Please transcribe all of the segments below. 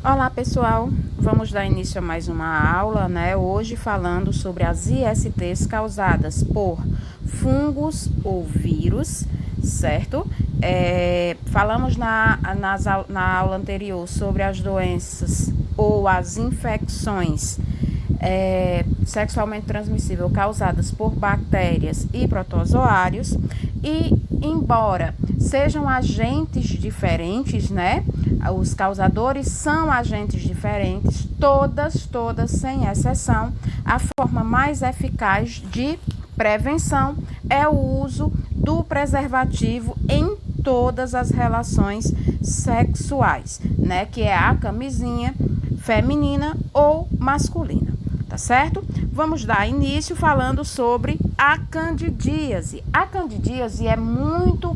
Olá pessoal, vamos dar início a mais uma aula, né? Hoje falando sobre as ISTs causadas por fungos ou vírus, certo? Falamos na aula anterior sobre as doenças ou as infecções sexualmente transmissíveis causadas por bactérias e protozoários, e embora sejam agentes diferentes, né? Os causadores são agentes diferentes, todas sem exceção. A forma mais eficaz de prevenção é o uso do preservativo em todas as relações sexuais, né? Que é a camisinha feminina ou masculina, tá certo? Vamos dar início falando sobre a candidíase. A candidíase é muito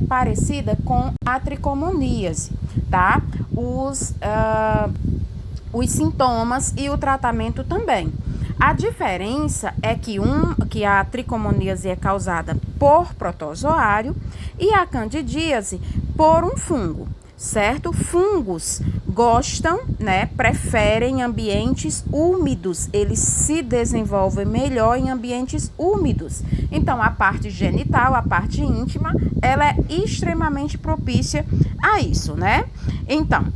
parecida com a tricomoníase, tá? Os sintomas e o tratamento também. A diferença é que a tricomoníase é causada por protozoário e a candidíase por um fungo, certo? Fungos gostam, né? Preferem ambientes úmidos, eles se desenvolvem melhor em ambientes úmidos. Então, a parte genital, a parte íntima, ela é extremamente propícia a isso, né? Então,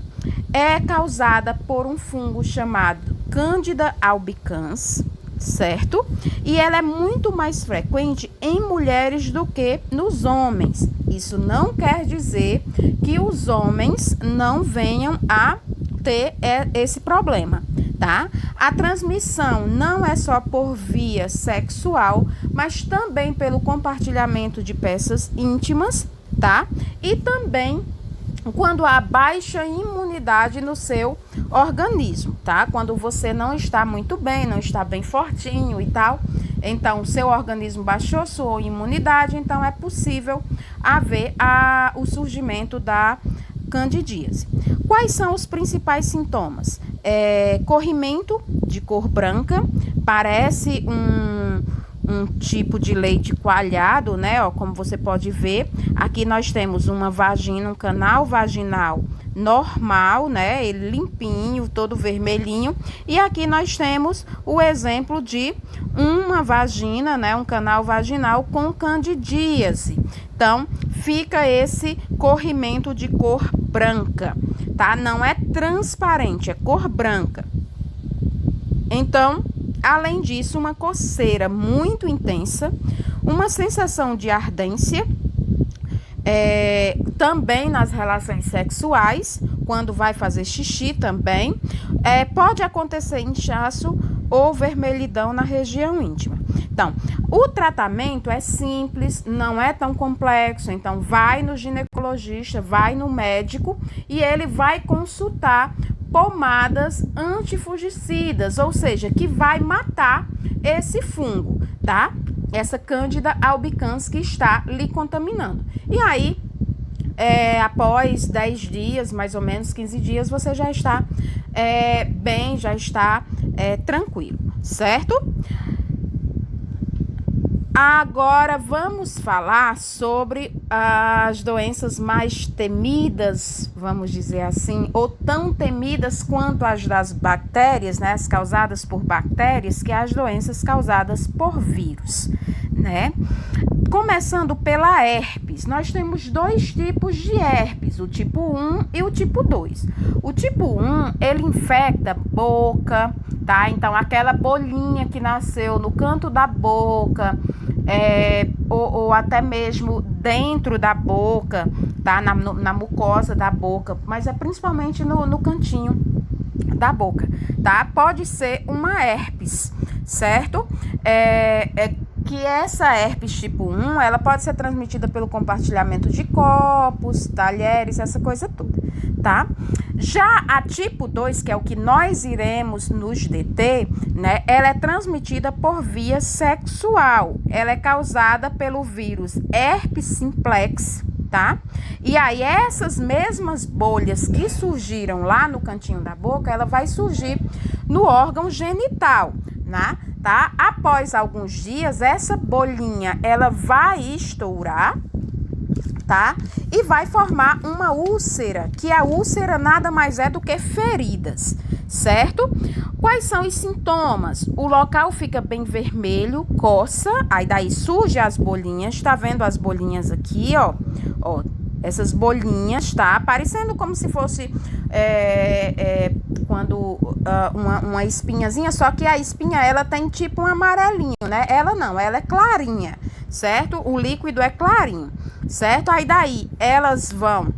é causada por um fungo chamado Candida albicans, certo? E ela é muito mais frequente em mulheres do que nos homens. Isso não quer dizer que os homens não venham a ter esse problema, tá? A transmissão não é só por via sexual, mas também pelo compartilhamento de peças íntimas, tá? E também quando há baixa imunidade no seu organismo, tá? Quando você não está muito bem, não está bem fortinho e tal, então o seu organismo baixou sua imunidade, então é possível haver o surgimento da candidíase. Quais são os principais sintomas? Corrimento de cor branca, parece um tipo de leite coalhado, né? Ó, como você pode ver, aqui nós temos uma vagina, um canal vaginal normal, né? Ele limpinho, todo vermelhinho. E aqui nós temos o exemplo de uma vagina, né? Um canal vaginal com candidíase. Então, fica esse corrimento de cor branca, tá? Não é transparente, é cor branca. Então, além disso, uma coceira muito intensa, uma sensação de ardência, também nas relações sexuais, quando vai fazer xixi também, pode acontecer inchaço ou vermelhidão na região íntima. Então, o tratamento é simples, não é tão complexo, então vai no ginecologista, vai no médico e ele vai consultar pomadas antifungicidas, ou seja, que vai matar esse fungo, tá? Essa Candida albicans que está lhe contaminando. E aí, após 10 dias, mais ou menos 15 dias, você já está bem, já está tranquilo, certo? Agora vamos falar sobre as doenças mais temidas, vamos dizer assim, ou tão temidas quanto as das bactérias, né? As causadas por bactérias, que é as doenças causadas por vírus, né? Começando pela herpes, nós temos dois tipos de herpes, o tipo 1 e o tipo 2. O tipo 1, ele infecta boca, tá? Então, aquela bolinha que nasceu no canto da boca, ou até mesmo dentro da boca, tá? Na mucosa da boca, mas é principalmente no cantinho da boca, tá? Pode ser uma herpes, certo? Que essa herpes tipo 1, ela pode ser transmitida pelo compartilhamento de copos, talheres, essa coisa toda, tá? Já a tipo 2, que é o que nós iremos nos deter, né? Ela é transmitida por via sexual. Ela é causada pelo vírus herpes simplex, tá? E aí essas mesmas bolhas que surgiram lá no cantinho da boca, ela vai surgir no órgão genital, né? Tá? Após alguns dias, essa bolinha, ela vai estourar, tá? e vai formar uma úlcera, que a úlcera nada mais é do que feridas, certo? Quais são os sintomas? O local fica bem vermelho, coça, aí daí surge as bolinhas, tá vendo as bolinhas aqui, ó, essas bolinhas, tá? Parecendo como se fosse quando uma espinhazinha, só que a espinha, ela tem tipo um amarelinho, né? Ela não, ela é clarinha, certo? O líquido é clarinho, certo? Aí daí elas vão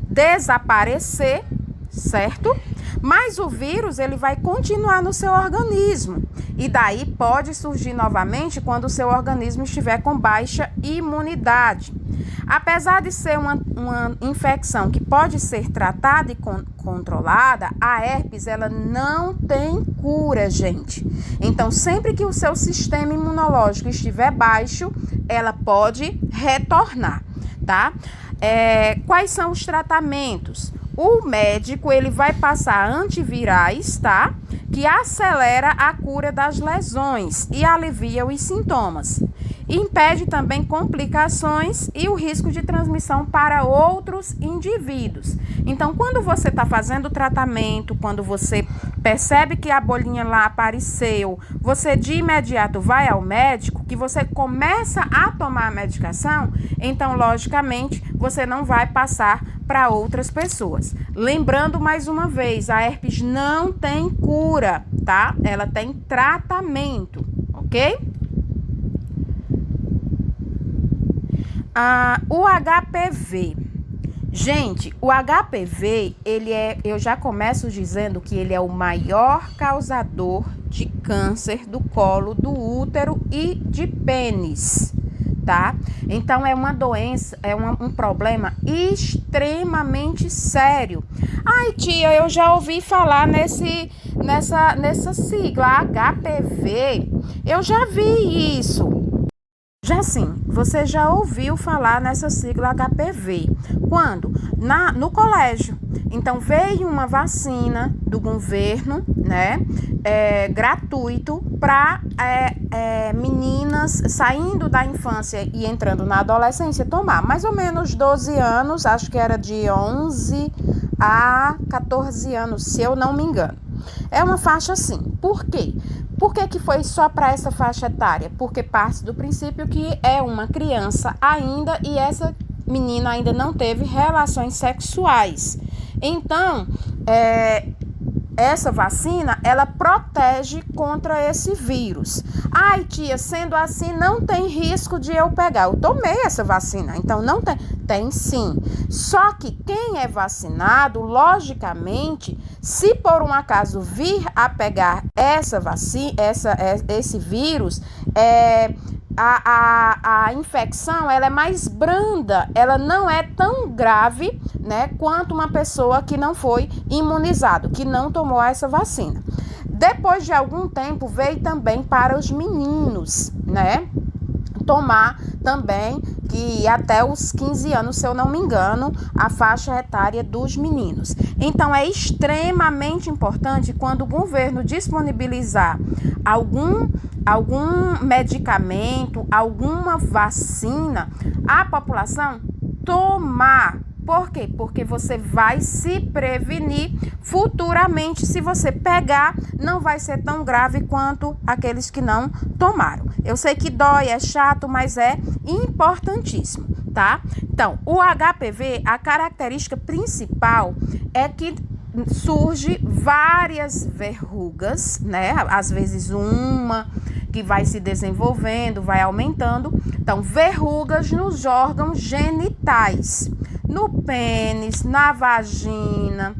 desaparecer, certo? Mas o vírus, ele vai continuar no seu organismo. E daí pode surgir novamente quando o seu organismo estiver com baixa imunidade. Apesar de ser uma infecção que pode ser tratada e controlada, a herpes, ela não tem cura, gente. Então, sempre que o seu sistema imunológico estiver baixo, ela pode retornar, tá? Quais são os tratamentos? O médico, ele vai passar antivirais, tá? Que acelera a cura das lesões e alivia os sintomas. Impede também complicações e o risco de transmissão para outros indivíduos. Então, quando você está fazendo o tratamento, quando você percebe que a bolinha lá apareceu, você de imediato vai ao médico, que você começa a tomar a medicação, então, logicamente, você não vai passar para outras pessoas. Lembrando mais uma vez, a herpes não tem cura, tá? Ela tem tratamento, ok? O HPV. Gente, o HPV, eu já começo dizendo que ele é o maior causador de câncer do colo do útero e de pênis, tá? Então, é uma doença, um problema extremamente sério. Ai, tia, eu já ouvi falar nessa sigla, HPV. Eu já vi isso. Já sim, você já ouviu falar nessa sigla HPV. Quando? No colégio. Então, veio uma vacina do governo, né, gratuito para meninas saindo da infância e entrando na adolescência tomar. Mais ou menos 12 anos, acho que era de 11 a 14 anos, se eu não me engano. É uma faixa assim. Por quê? Por que foi só para essa faixa etária? Porque parte do princípio que é uma criança ainda e essa menina ainda não teve relações sexuais. Então, essa vacina, ela protege contra esse vírus. Ai, tia, sendo assim, não tem risco de eu pegar. Eu tomei essa vacina, então não tem. Tem sim. Só que quem é vacinado, logicamente, se por um acaso vir a pegar essa vacina, esse vírus, a infecção, ela é mais branda, ela não é tão grave, né, quanto uma pessoa que não foi imunizado, que não tomou essa vacina. Depois de algum tempo, veio também para os meninos, né, tomar também, que até os 15 anos, se eu não me engano, a faixa etária dos meninos. Então, é extremamente importante quando o governo disponibilizar algum medicamento, alguma vacina, a população tomar. Por quê? Porque você vai se prevenir futuramente. Se você pegar, não vai ser tão grave quanto aqueles que não tomaram. Eu sei que dói, é chato, mas é importantíssimo, tá? Então, o HPV, a característica principal é que surge várias verrugas, né? Às vezes uma que vai se desenvolvendo, vai aumentando. Então, verrugas nos órgãos genitais, no pênis, na vagina,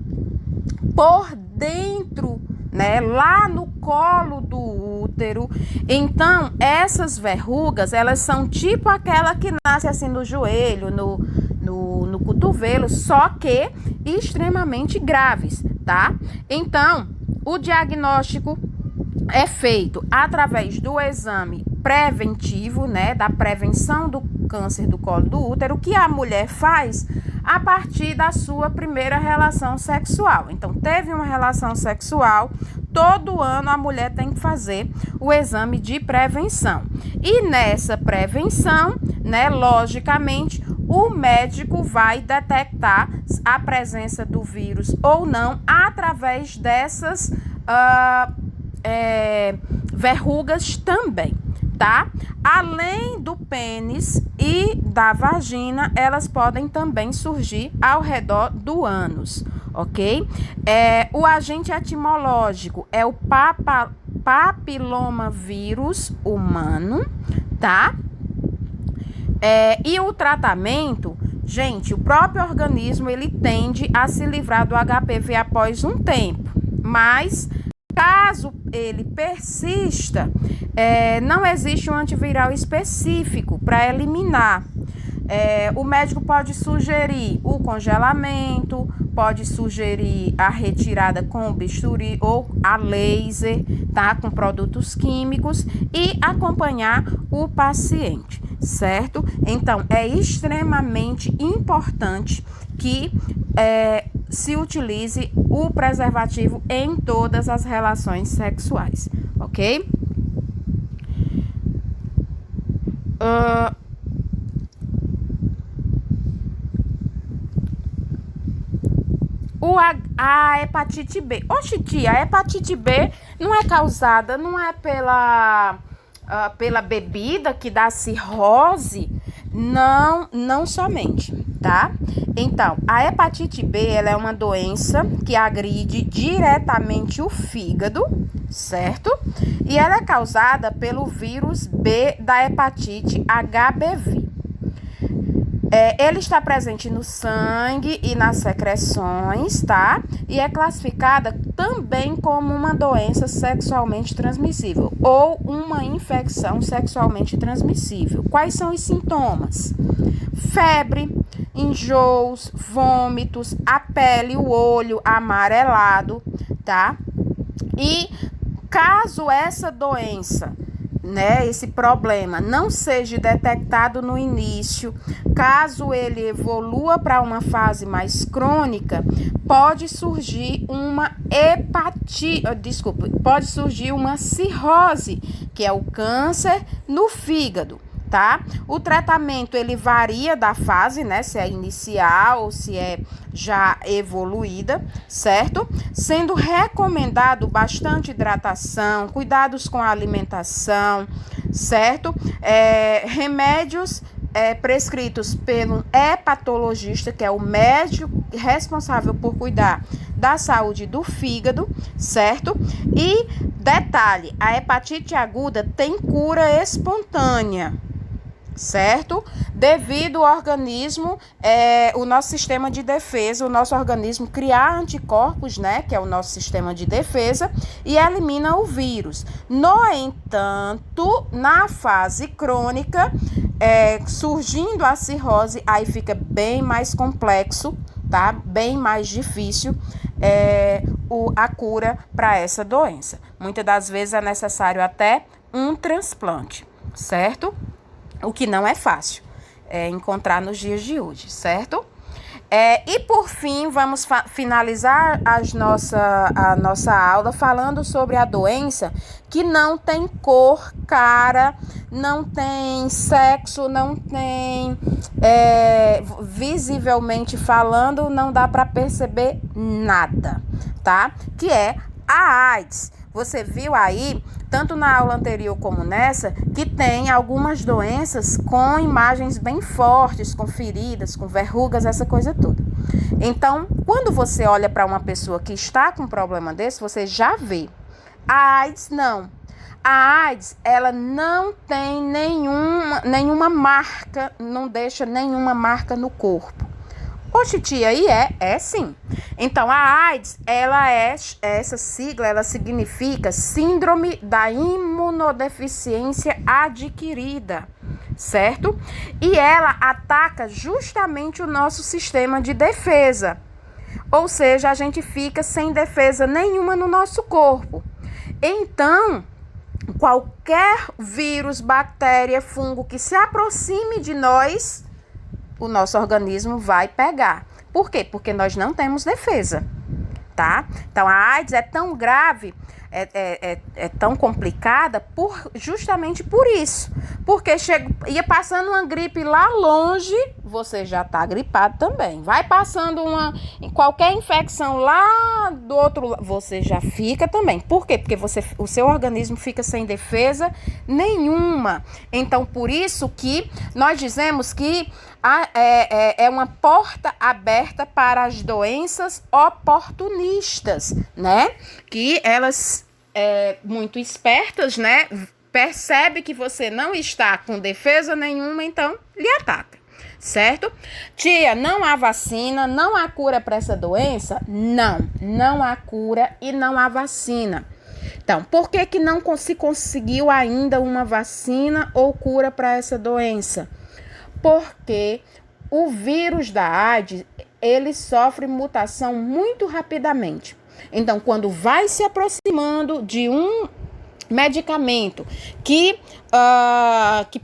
por dentro, né, lá no colo do útero. Então, essas verrugas, elas são tipo aquela que nasce assim no joelho, no cotovelo, só que extremamente graves, tá? Então, o diagnóstico é feito através do exame preventivo, né, da prevenção do câncer do colo do útero, que a mulher faz a partir da sua primeira relação sexual. Então, teve uma relação sexual, todo ano a mulher tem que fazer o exame de prevenção. E nessa prevenção, né, logicamente, o médico vai detectar a presença do vírus ou não através dessas verrugas também, tá? Além do pênis e da vagina, elas podem também surgir ao redor do ânus, ok? O agente etimológico é o papilomavírus humano, tá? E o tratamento, gente, o próprio organismo ele tende a se livrar do HPV após um tempo, mas caso ele persista, não existe um antiviral específico para eliminar. O médico pode sugerir o congelamento, pode sugerir a retirada com bisturi ou a laser, tá? Com produtos químicos e acompanhar o paciente, certo? Então, é extremamente importante que se utilize o preservativo em todas as relações sexuais, ok? A hepatite B. Oxe, tia, a hepatite B não é causada, não é pela bebida que dá cirrose? Não somente, tá? Então, a hepatite B, ela é uma doença que agride diretamente o fígado, certo? E ela é causada pelo vírus B da hepatite HBV. Ele está presente no sangue e nas secreções, tá? E é classificada também como uma doença sexualmente transmissível ou uma infecção sexualmente transmissível. Quais são os sintomas? Febre, enjoos, vômitos, a pele e o olho amarelado, tá? E caso essa doença, né, esse problema não seja detectado no início, caso ele evolua para uma fase mais crônica, pode surgir uma pode surgir uma cirrose, que é o câncer no fígado, tá? O tratamento ele varia da fase, né, se é inicial ou se é já evoluída, certo? Sendo recomendado bastante hidratação, cuidados com a alimentação, certo? Remédios prescritos pelo hepatologista, que é o médico responsável por cuidar da saúde do fígado, certo? E detalhe, a hepatite aguda tem cura espontânea, certo? Devido ao organismo, o nosso sistema de defesa, o nosso organismo criar anticorpos, né, que é o nosso sistema de defesa, e elimina o vírus. No entanto, na fase crônica, surgindo a cirrose, aí fica bem mais complexo, tá? Bem mais difícil a cura para essa doença. Muitas das vezes é necessário até um transplante, certo? O que não é fácil encontrar nos dias de hoje, certo? E por fim, vamos finalizar a nossa aula falando sobre a doença que não tem cor, cara, não tem sexo, não tem, visivelmente falando, não dá para perceber nada, tá? Que é a AIDS. Você viu aí, tanto na aula anterior como nessa, que tem algumas doenças com imagens bem fortes, com feridas, com verrugas, essa coisa toda. Então, quando você olha para uma pessoa que está com um problema desse, você já vê. A AIDS, não. A AIDS, ela não tem nenhuma marca, não deixa nenhuma marca no corpo. Oxe, tia, aí é sim. Então, a AIDS, essa sigla, ela significa Síndrome da Imunodeficiência Adquirida, certo? E ela ataca justamente o nosso sistema de defesa. Ou seja, a gente fica sem defesa nenhuma no nosso corpo. Então, qualquer vírus, bactéria, fungo que se aproxime de nós, o nosso organismo vai pegar. Por quê? Porque nós não temos defesa, tá? Então, a AIDS é tão grave, é tão complicada justamente por isso. Porque ia passando uma gripe lá longe, você já tá gripado também. Vai passando qualquer infecção lá do outro lado, você já fica também. Por quê? Porque o seu organismo fica sem defesa nenhuma. Então, por isso que nós dizemos que é uma porta aberta para as doenças oportunistas, né? Que elas, muito espertas, né? Percebe que você não está com defesa nenhuma, então lhe ataca, certo? Tia, não há vacina, não há cura para essa doença? Não há cura e não há vacina. Então, por que não se conseguiu ainda uma vacina ou cura para essa doença? Porque o vírus da AIDS, ele sofre mutação muito rapidamente. Então, quando vai se aproximando de um medicamento que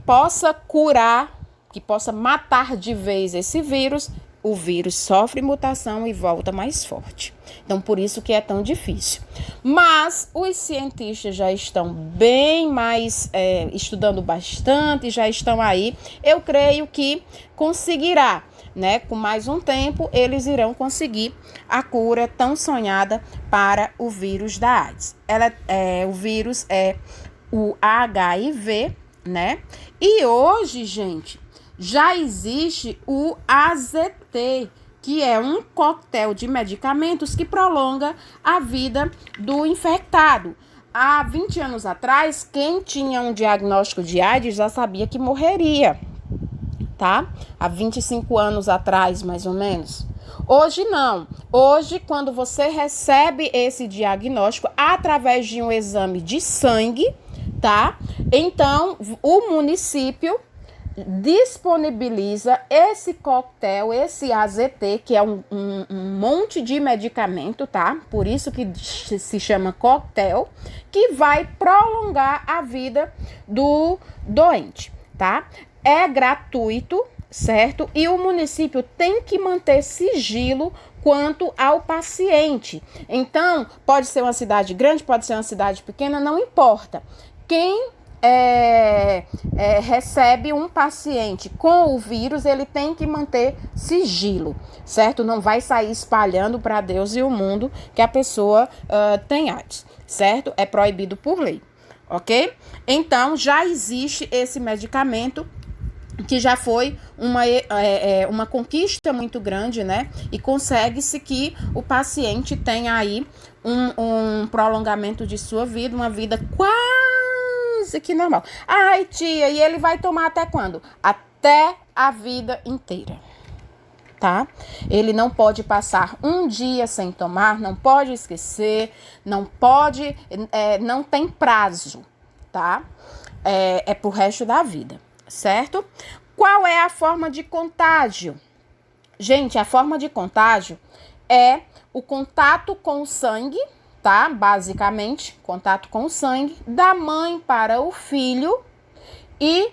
possa curar, que possa matar de vez esse vírus, o vírus sofre mutação e volta mais forte. Então, por isso que é tão difícil. Mas os cientistas já estão bem mais, estudando bastante, já estão aí. Eu creio que conseguirá, né? Com mais um tempo, eles irão conseguir a cura tão sonhada para o vírus da AIDS. O vírus é o HIV, né? E hoje, gente, já existe o AZT, que é um coquetel de medicamentos que prolonga a vida do infectado. Há 20 anos atrás, quem tinha um diagnóstico de AIDS já sabia que morreria, tá? Há 25 anos atrás, mais ou menos. Hoje não. Hoje, quando você recebe esse diagnóstico através de um exame de sangue, tá? Então, o município disponibiliza esse coquetel, esse AZT, que é um monte de medicamento, tá? Por isso que se chama coquetel, que vai prolongar a vida do doente, tá? É gratuito, certo? E o município tem que manter sigilo quanto ao paciente. Então, pode ser uma cidade grande, pode ser uma cidade pequena, não importa. Quem recebe um paciente com o vírus, ele tem que manter sigilo, certo? Não vai sair espalhando para Deus e o mundo que a pessoa tem AIDS, certo? É proibido por lei, ok? Então, já existe esse medicamento que já foi uma conquista muito grande, né? E consegue-se que o paciente tenha aí um prolongamento de sua vida, uma vida quase que normal. Ai, tia, e ele vai tomar até quando? Até a vida inteira, tá? Ele não pode passar um dia sem tomar, não pode esquecer, não pode, não tem prazo, tá? É pro resto da vida, certo? Qual é a forma de contágio? Gente, a forma de contágio é o contato com o sangue, tá? Basicamente, contato com o sangue da mãe para o filho e,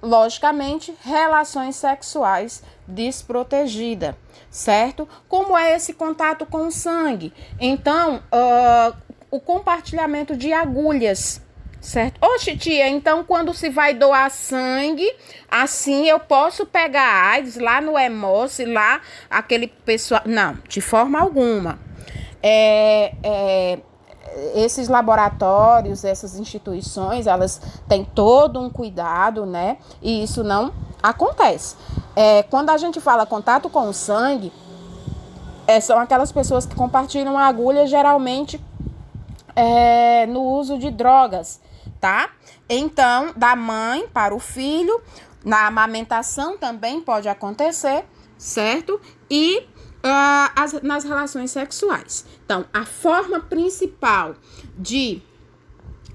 logicamente, relações sexuais desprotegidas, certo? Como é esse contato com o sangue? Então, o compartilhamento de agulhas, certo? Oxe, tia, então quando se vai doar sangue, assim eu posso pegar a AIDS lá no Hemócio, lá aquele pessoal... Não, de forma alguma. Esses laboratórios, essas instituições, elas têm todo um cuidado, né? E isso não acontece. Quando a gente fala contato com o sangue, são aquelas pessoas que compartilham a agulha, geralmente no uso de drogas, tá? Então, da mãe para o filho, na amamentação também pode acontecer, certo? E nas relações sexuais. Então, a forma principal de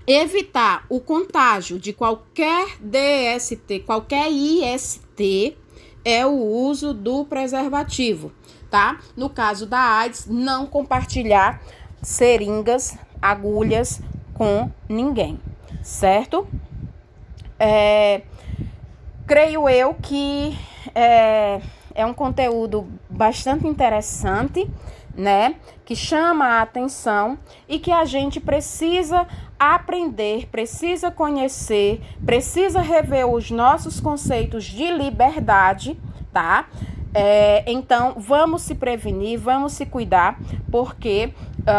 evitar o contágio de qualquer DST, qualquer IST, é o uso do preservativo, tá? No caso da AIDS, não compartilhar seringas, agulhas com ninguém, certo? Creio eu que é um conteúdo bastante interessante, né? Que chama a atenção e que a gente precisa aprender, precisa conhecer, precisa rever os nossos conceitos de liberdade, tá? Então, vamos se prevenir, vamos se cuidar, porque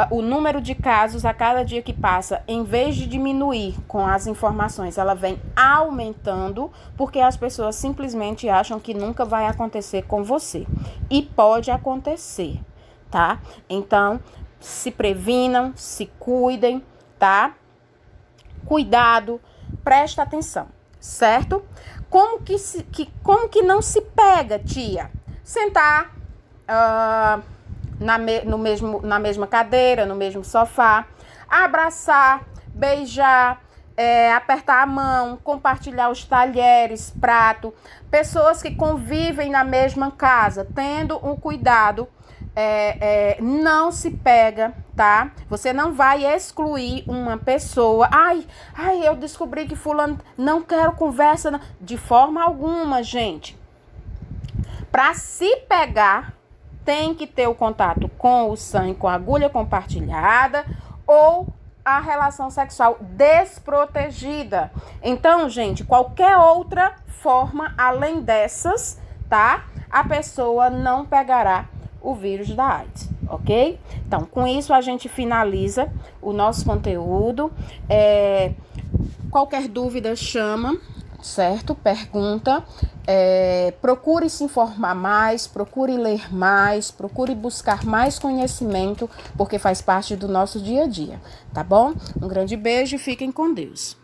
o número de casos a cada dia que passa, em vez de diminuir com as informações, ela vem aumentando, porque as pessoas simplesmente acham que nunca vai acontecer com você. E pode acontecer, tá? Então, se previnam, se cuidem, tá? Cuidado, presta atenção, certo? Como que não se pega, tia? Sentar na mesma cadeira, no mesmo sofá, abraçar, beijar, apertar a mão, compartilhar os talheres, prato, pessoas que convivem na mesma casa, tendo um cuidado, não se pega, tá? Você não vai excluir uma pessoa. Ai, eu descobri que fulano, não quero conversa, não. De forma alguma, gente. Para se pegar, tem que ter o contato com o sangue, com a agulha compartilhada ou a relação sexual desprotegida. Então, gente, qualquer outra forma além dessas, tá? A pessoa não pegará o vírus da AIDS, ok? Então, com isso a gente finaliza o nosso conteúdo. Qualquer dúvida, chama, certo? Pergunta. Procure se informar mais, procure ler mais, procure buscar mais conhecimento, porque faz parte do nosso dia a dia, tá bom? Um grande beijo e fiquem com Deus.